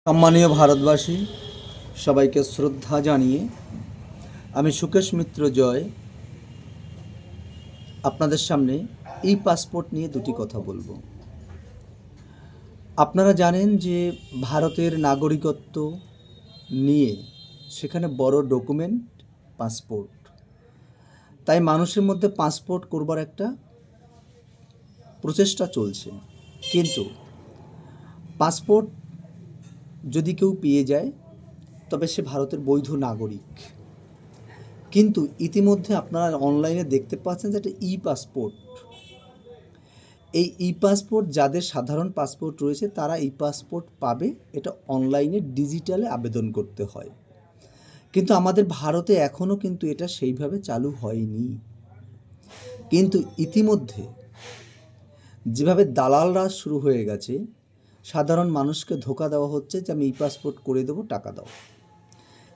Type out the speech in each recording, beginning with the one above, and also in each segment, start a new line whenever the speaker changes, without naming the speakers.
সম্মানীয় ভারতবাসী, সবাইকে শ্রদ্ধা জানিয়ে আমি সুকেশ মিত্র জয় আপনাদের সামনে ই পাসপোর্ট নিয়ে দুটি কথা বলবো। আপনারা জানেন যে ভারতের নাগরিকত্ব নিয়ে সেখানে বড় ডকুমেন্ট পাসপোর্ট, তাই মানুষের মধ্যে পাসপোর্ট করবার একটা প্রচেষ্টা চলছে। কিন্তু পাসপোর্ট যদি কেউ পেয়ে যায় তবে সে ভারতের বৈধ নাগরিক। কিন্তু ইতিমধ্যে আপনারা অনলাইনে দেখতে পাচ্ছেন যে একটা ই পাসপোর্ট, এই ই পাসপোর্ট যাদের সাধারণ পাসপোর্ট রয়েছে তারা ই পাসপোর্ট পাবে। এটা অনলাইনে ডিজিটালে আবেদন করতে হয়, কিন্তু আমাদের ভারতে এখনও কিন্তু এটা সেইভাবে চালু হয়নি। কিন্তু ইতিমধ্যে যেভাবে দালাল রাজ শুরু হয়ে গেছে, সাধারণ মানুষকে ধোঁকা দেওয়া হচ্ছে যে আমি ই পাসপোর্ট করে দেবো, টাকা দাও।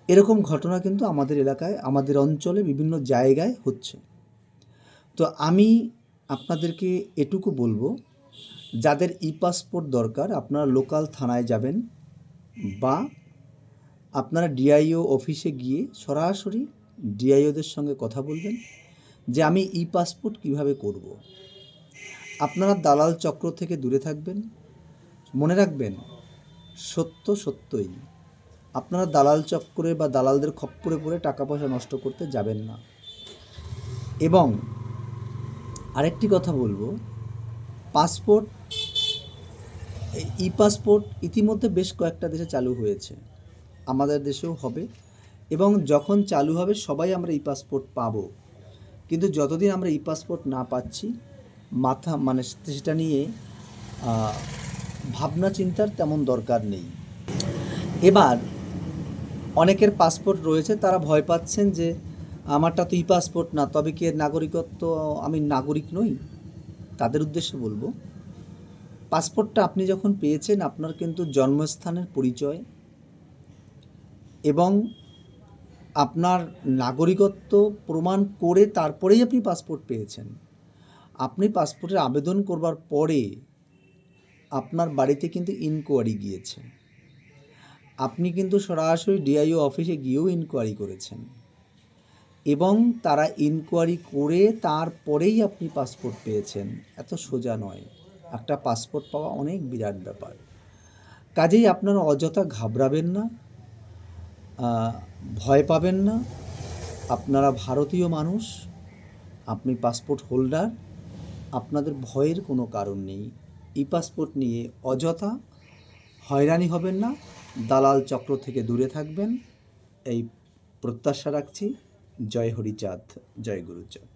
এরকম ঘটনা কিন্তু আমাদের এলাকায়, আমাদের অঞ্চলে বিভিন্ন জায়গায় হচ্ছে। তো আমি আপনাদেরকে এটুকু বলবো, যাদের ই পাসপোর্ট দরকার আপনারা লোকাল থানায় যাবেন বা আপনারা ডিআইও অফিসে গিয়ে সরাসরি ডিআইওদের সঙ্গে কথা বলবেন যে আমি ই পাসপোর্ট কীভাবে করব। আপনারা দালাল চক্র থেকে দূরে থাকবেন। মনে রাখবেন, সত্য সত্যই। আপনারা দালাল চক্রে বা দালালদের খপ্পরে পড়ে টাকা পয়সা নষ্ট করতে যাবেন না। এবং আরেকটি কথা বলবো, পাসপোর্ট, ই পাসপোর্ট ইতিমধ্যে বেশ কয়েকটা দেশে চালু হয়েছে, আমাদের দেশেও হবে। এবং যখন চালু হবে সবাই আমরা ই পাসপোর্ট পাবো। কিন্তু যতদিন আমরা ই পাসপোর্ট না পাচ্ছি, সেটা নিয়ে ভাবনা চিন্তার তেমন দরকার নেই। এবার অনেকের পাসপোর্ট রয়েছে, তারা ভয় পাচ্ছেন যে আমারটা তো ই পাসপোর্ট না, তবে কি এর নাগরিকত্ব, আমি নাগরিক নই। তাদের উদ্দেশ্যে বলবো, পাসপোর্টটা আপনি যখন পেয়েছেন আপনার কিন্তু জন্মস্থানের পরিচয় এবং আপনার নাগরিকত্ব প্রমাণ করে তারপরেই আপনি পাসপোর্ট পেয়েছেন। আপনি পাসপোর্টের আবেদন করবার পরে আপনার বাড়িতে কিন্তু ইনকোয়ারি গিয়েছে, আপনি কিন্তু সরাসরি ডিআইও অফিসে গিয়েও ইনকোয়ারি করেছেন এবং তারা ইনকোয়ারি করে তারপরেই আপনি পাসপোর্ট পেয়েছেন। এত সোজা নয়, একটা পাসপোর্ট পাওয়া অনেক বিরাট ব্যাপার। কাজেই আপনারা অযথা ঘাবড়াবেন না, ভয় পাবেন না। আপনারা ভারতীয় মানুষ, আপনি পাসপোর্ট হোল্ডার, আপনাদের ভয়ের কোনো কারণ নেই। ই পাসপোর্ট নিয়ে অযথা হয়রানি হবেন না, দালাল চক্র থেকে দূরে থাকবেন, এই প্রত্যাশা রাখছি। জয় হরিচাঁদ, জয় গুরুচাঁদ।